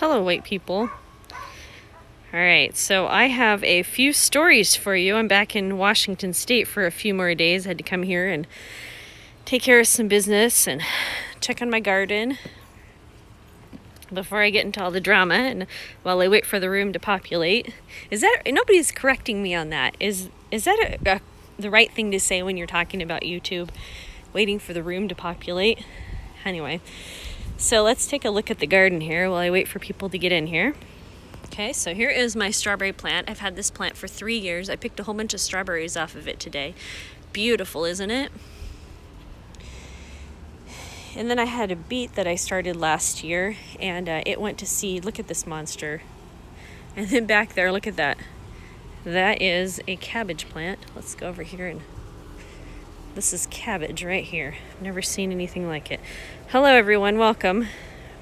Hello, white people. Alright, so I have a few stories for you. I'm back in Washington State for a few more days. I had to come here and take care of some business and check on my garden before I get into all the drama and while I wait for the room to populate. Nobody's correcting me on that. Is that the right thing to say when you're talking about YouTube? Waiting for the room to populate? Anyway, so let's take a look at the garden here while I wait for people to get in here. Okay, so here is my strawberry plant. I've had this plant for 3 years. I picked a whole bunch of strawberries off of it today. Beautiful, isn't it? And then I had a beet that I started last year, and it went to seed. Look at this monster. And then back there, look at that. That is a cabbage plant. Let's go over here, and this is cabbage right here. I've never seen anything like it. Hello, everyone. Welcome.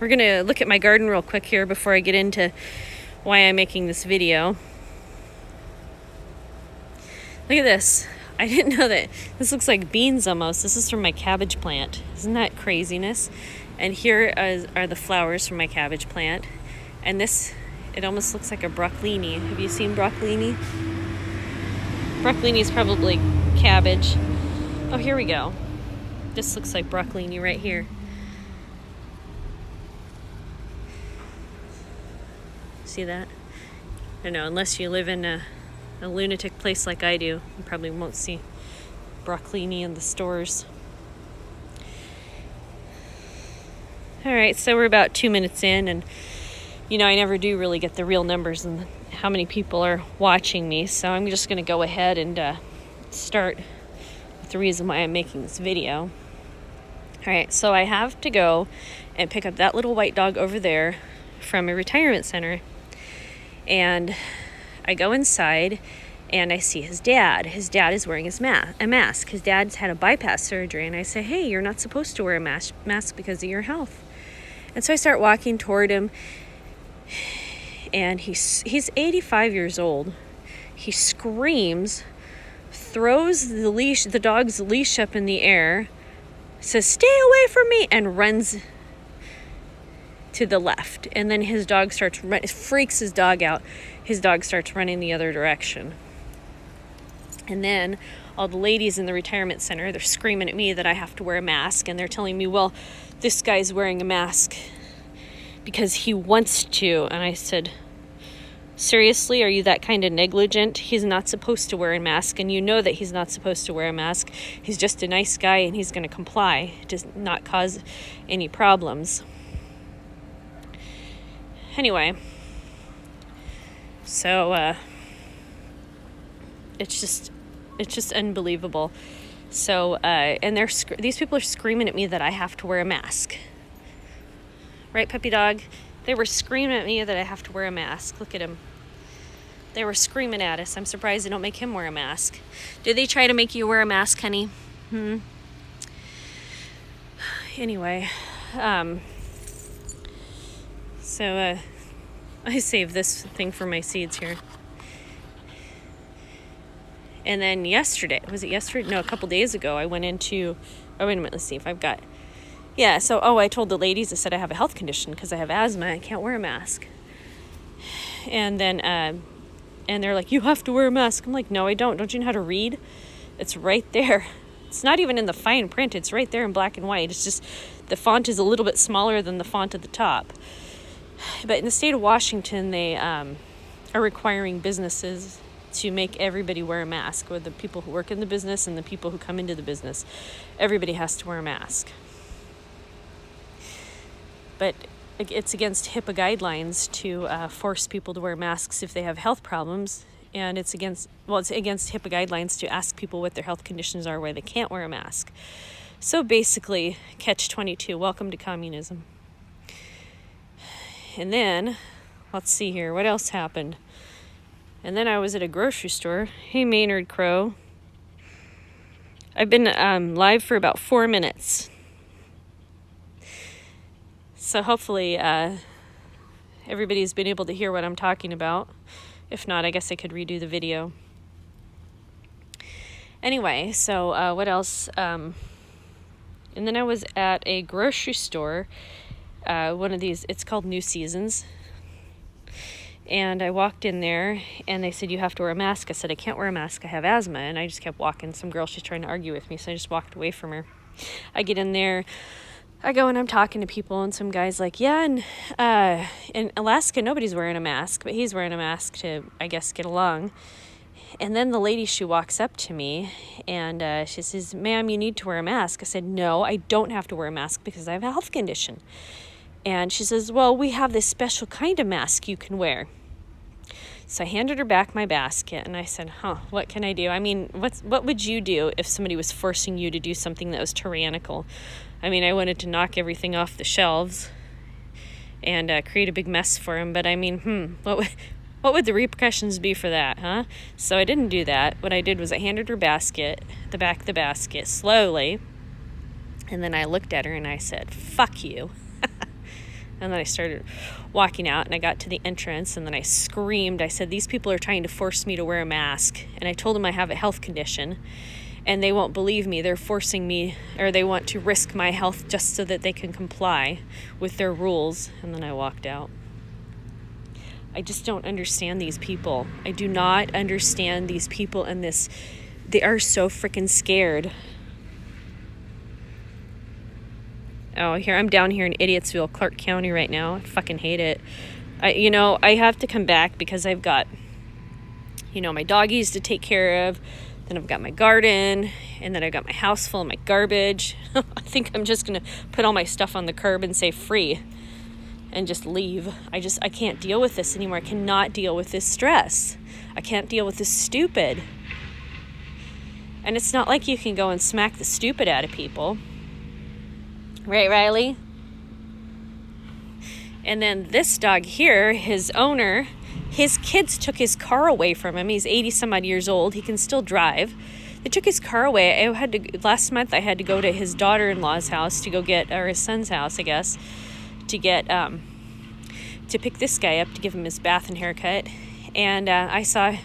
We're going to look at my garden real quick here before I get into why I'm making this video. Look at this. I didn't know that. This looks like beans almost. This is from my cabbage plant. Isn't that craziness? And here are the flowers from my cabbage plant. And this, it almost looks like a broccolini. Have you seen broccolini? Broccolini is probably cabbage. Oh, here we go. This looks like broccolini right here. See that? I don't know, unless you live in a lunatic place like I do, you probably won't see broccolini in the stores. Alright, so we're about 2 minutes in, and I never do really get the real numbers and how many people are watching me, so I'm just going to go ahead and start with the reason why I'm making this video. Alright, so I have to go and pick up that little white dog over there from a retirement center. And I go inside and I see his dad. His dad is wearing a mask. His dad's had a bypass surgery. And I say, hey, you're not supposed to wear a mask because of your health. And so I start walking toward him. And he's 85 years old. He screams, throws the dog's leash up in the air, says, stay away from me, and runs to the left. And then his dog starts running, freaks his dog out. His dog starts running the other direction. And then all the ladies in the retirement center, they're screaming at me that I have to wear a mask, and they're telling me, well, this guy's wearing a mask because he wants to. And I said, seriously, are you that kind of negligent? He's not supposed to wear a mask, and you know that he's not supposed to wear a mask. He's just a nice guy, and he's going to comply to not cause any problems. Anyway, so it's just unbelievable. So and these people are screaming at me that I have to wear a mask. Right, puppy dog? They were screaming at me that I have to wear a mask. Look at him. They were screaming at us. I'm surprised they don't make him wear a mask. Did they try to make you wear a mask, honey? Anyway, so I saved this thing for my seeds here. And then a couple days ago, I went into, wait a minute, let's see if I've got, I told the ladies, I said I have a health condition because I have asthma, I can't wear a mask. And then, and they're like, you have to wear a mask. I'm like, no, I don't. Don't you know how to read? It's right there. It's not even in the fine print. It's right there in black and white. It's just, the font is a little bit smaller than the font at the top. But in the state of Washington, they are requiring businesses to make everybody wear a mask, with the people who work in the business and the people who come into the business. Everybody has to wear a mask. But it's against HIPAA guidelines to force people to wear masks if they have health problems. And it's against HIPAA guidelines to ask people what their health conditions are why they can't wear a mask. So basically, catch-22, welcome to communism. And then, let's see here, what else happened? And then I was at a grocery store. Hey, Maynard Crow. I've been live for about 4 minutes. So hopefully everybody's been able to hear what I'm talking about. If not, I guess I could redo the video. Anyway, so what else? And then I was at a grocery store one of these, it's called New Seasons. And I walked in there, and they said, you have to wear a mask. I said, I can't wear a mask. I have asthma. And I just kept walking. Some girl, she's trying to argue with me, so I just walked away from her. I get in there. I go and I'm talking to people, and some guy's like, yeah, and in Alaska, nobody's wearing a mask, but he's wearing a mask to, I guess, get along. And then the lady, she walks up to me, and she says, ma'am, you need to wear a mask. I said, no, I don't have to wear a mask because I have a health condition. And she says, well, we have this special kind of mask you can wear. So I handed her back my basket, and I said, what can I do? I mean, what would you do if somebody was forcing you to do something that was tyrannical? I mean, I wanted to knock everything off the shelves and create a big mess for him, but I mean, what would the repercussions be for that, huh? So I didn't do that. What I did was I handed her the back of the basket, slowly, and then I looked at her and I said, fuck you. And then I started walking out, and I got to the entrance, and then I screamed. I said, these people are trying to force me to wear a mask. And I told them I have a health condition, and they won't believe me. They're forcing me, or they want to risk my health just so that they can comply with their rules. And then I walked out. I just don't understand these people. I do not understand these people in this. They are so freaking scared. Oh, I'm down here in Idiottsville, Clark County right now. I fucking hate it. I have to come back because I've got, my doggies to take care of. Then I've got my garden, and then I've got my house full of my garbage. I think I'm just going to put all my stuff on the curb and say free and just leave. I can't deal with this anymore. I cannot deal with this stress. I can't deal with this stupid. And it's not like you can go and smack the stupid out of people. Right, Riley? And then this dog here, his owner, his kids took his car away from him. He's 80 some odd years old. He can still drive. They took his car away. Last month I had to go to his daughter-in-law's house to go get, or his son's house, I guess, to get, to pick this guy up to give him his bath and haircut. And I saw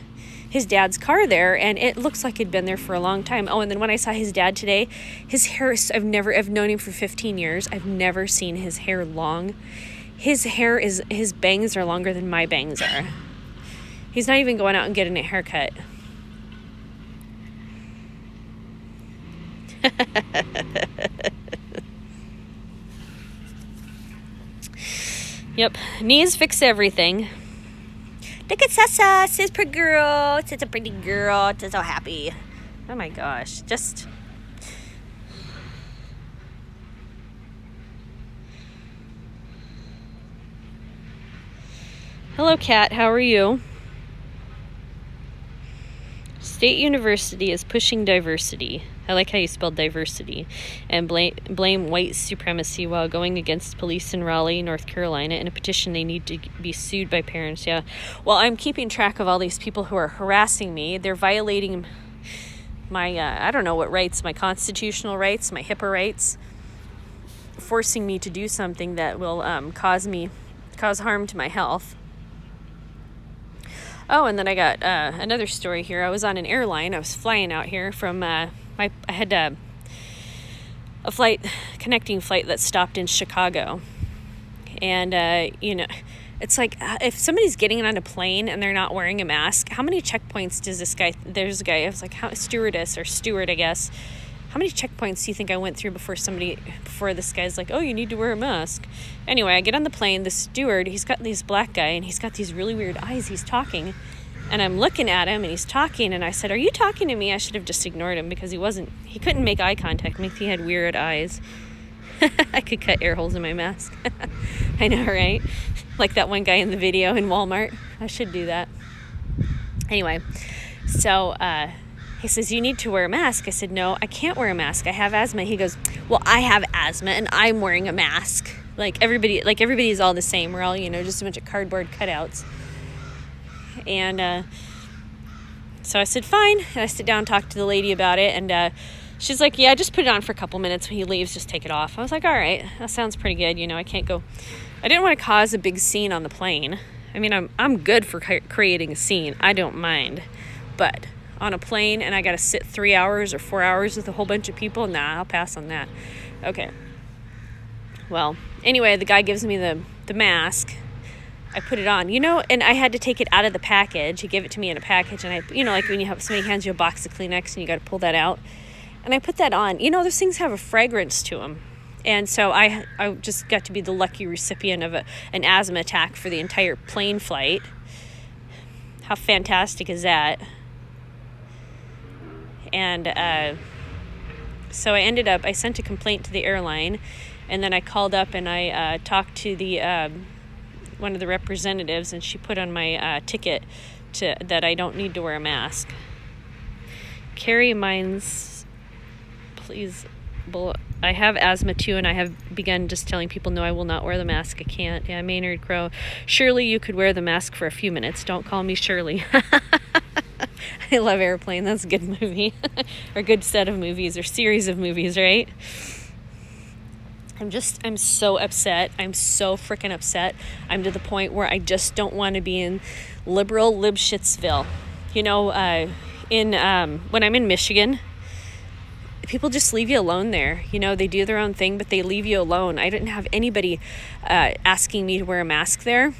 his dad's car there, and it looks like it'd been there for a long time. Oh, and then when I saw his dad today, his hair, I've known him for 15 years. I've never seen his hair long. His bangs are longer than my bangs are. He's not even going out and getting a haircut. Yep, knees fix everything. Look at Sasa, she's a pretty girl. She's a pretty girl. She's so happy. Oh my gosh, just. Hello, Kat. How are you? State University is pushing diversity. I like how you spelled diversity. And blame white supremacy while going against police in Raleigh, North Carolina. In a petition, they need to be sued by parents. Yeah. Well, I'm keeping track of all these people who are harassing me. They're violating my, I don't know what rights, my constitutional rights, my HIPAA rights. Forcing me to do something that will cause harm to my health. Oh, and then I got another story here. I was on an airline. I was flying out here from I had a connecting flight that stopped in Chicago. And, it's like if somebody's getting on a plane and they're not wearing a mask, how many checkpoints does there's a guy, I was like, stewardess or steward, I guess. How many checkpoints do you think I went through before this guy's like, oh, you need to wear a mask? Anyway, I get on the plane, the steward, he's got this black guy, and he's got these really weird eyes. He's talking, and I'm looking at him, and he's talking, and I said, are you talking to me? I should have just ignored him because he couldn't make eye contact. Maybe he had weird eyes. I could cut air holes in my mask. I know, right? Like that one guy in the video in Walmart. I should do that. Anyway, so, he says, you need to wear a mask. I said, no, I can't wear a mask. I have asthma. He goes, well, I have asthma and I'm wearing a mask. Everybody's all the same. We're all, just a bunch of cardboard cutouts. And so I said, fine. And I sit down and talk to the lady about it. And she's like, yeah, just put it on for a couple minutes. When he leaves, just take it off. I was like, all right, that sounds pretty good. I can't go. I didn't want to cause a big scene on the plane. I mean, I'm good for creating a scene. I don't mind. But on a plane and I got to sit 3 hours or 4 hours with a whole bunch of people, nah, I'll pass on that. Okay. Well, anyway, the guy gives me the mask. I put it on, and I had to take it out of the package. He gave it to me in a package, and I, like when you have somebody hands you a box of Kleenex and you got to pull that out. And I put that on. Those things have a fragrance to them. And so I just got to be the lucky recipient of an asthma attack for the entire plane flight. How fantastic is that? And so I sent a complaint to the airline, and then I called up and I talked to the one of the representatives, and she put on my ticket that I don't need to wear a mask. Carry mines, please. I have asthma too, and I have begun just telling people, no, I will not wear the mask. I can't. Yeah, Maynard Crow. Shirley, you could wear the mask for a few minutes. Don't call me Shirley. I love Airplane. That's a good movie. Or a good set of movies or series of movies, right? I'm so upset. I'm so freaking upset. I'm to the point where I just don't want to be in liberal Libshitsville. When I'm in Michigan, people just leave you alone there. They do their own thing, but they leave you alone. I didn't have anybody asking me to wear a mask there,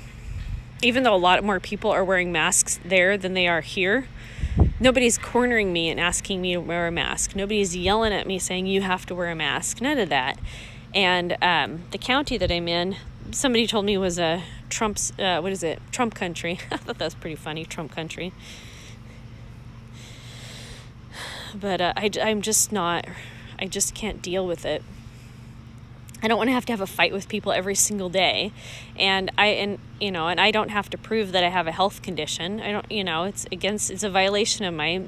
even though a lot more people are wearing masks there than they are here. Nobody's cornering me and asking me to wear a mask. Nobody's yelling at me saying you have to wear a mask. None of that. And the county that I'm in, somebody told me was a Trump's, Trump country. I thought that was pretty funny, Trump country. But I just can't deal with it. I don't want to have a fight with people every single day. And I don't have to prove that I have a health condition. It's a violation of my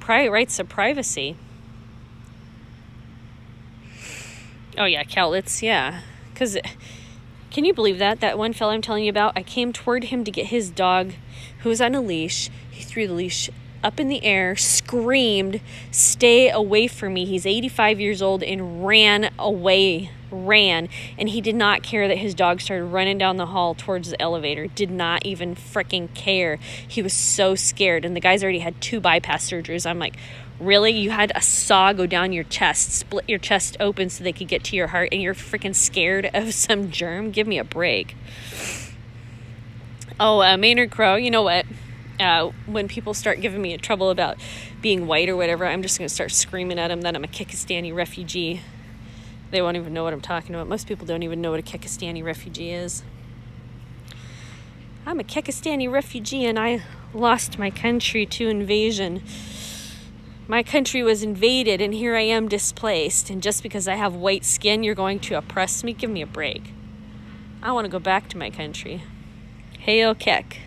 rights of privacy. Oh yeah, Cowlitz, yeah. Because, can you believe that one fella I'm telling you about, I came toward him to get his dog who was on a leash. He threw the leash up in the air, screamed, "Stay away from me." He's 85 years old and ran, and he did not care that his dog started running down the hall towards the elevator. Did not even freaking care. He was so scared, and the guy's already had 2 bypass surgeries. I'm like, really? You had a saw go down your chest, split your chest open so they could get to your heart, and you're freaking scared of some germ? Give me a break. Oh, Maynard Crow, you know what? When people start giving me trouble about being white or whatever, I'm just going to start screaming at them that I'm a Kekistani refugee. They won't even know what I'm talking about. Most people don't even know what a Kekistani refugee is. I'm a Kekistani refugee, and I lost my country to invasion. My country was invaded, and here I am displaced. And just because I have white skin, you're going to oppress me? Give me a break. I want to go back to my country. Hail Kek.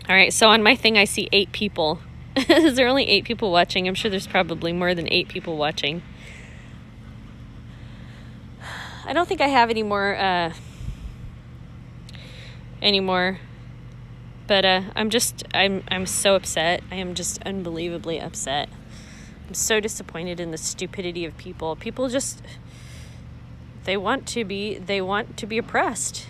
All right, so on my thing, I see 8 people. Is there only 8 people watching? I'm sure there's probably more than 8 people watching. I don't think I have any more, but I'm so upset. I am just unbelievably upset. I'm so disappointed in the stupidity of people. People just, they want to be oppressed.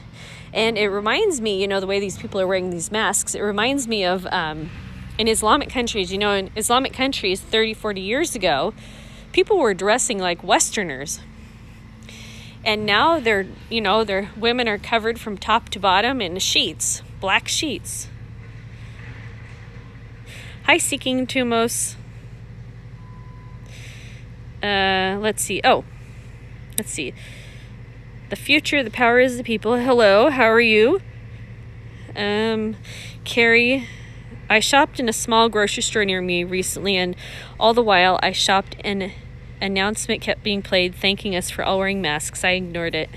And it reminds me, the way these people are wearing these masks, it reminds me of in Islamic countries. In Islamic countries 30, 40 years ago, people were dressing like Westerners. And now their women are covered from top to bottom in sheets, black sheets. Hi, Seeking Tumos. Let's see. The future, the power is the people. Hello, how are you? Carrie, I shopped in a small grocery store near me recently, and all the while I shopped, an announcement kept being played thanking us for all wearing masks. I ignored it.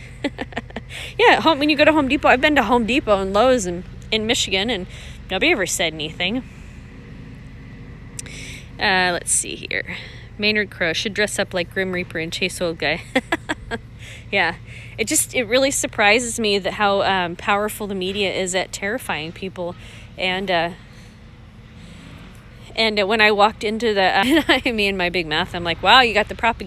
Yeah, when you go to Home Depot, I've been to Home Depot and Lowe's in Michigan, and nobody ever said anything. Let's see here. Maynard Crow should dress up like Grim Reaper and chase old guy. Yeah, it really surprises me that how powerful the media is at terrifying people. And when I walked into me and my big mouth, I'm like, wow, you got the propaganda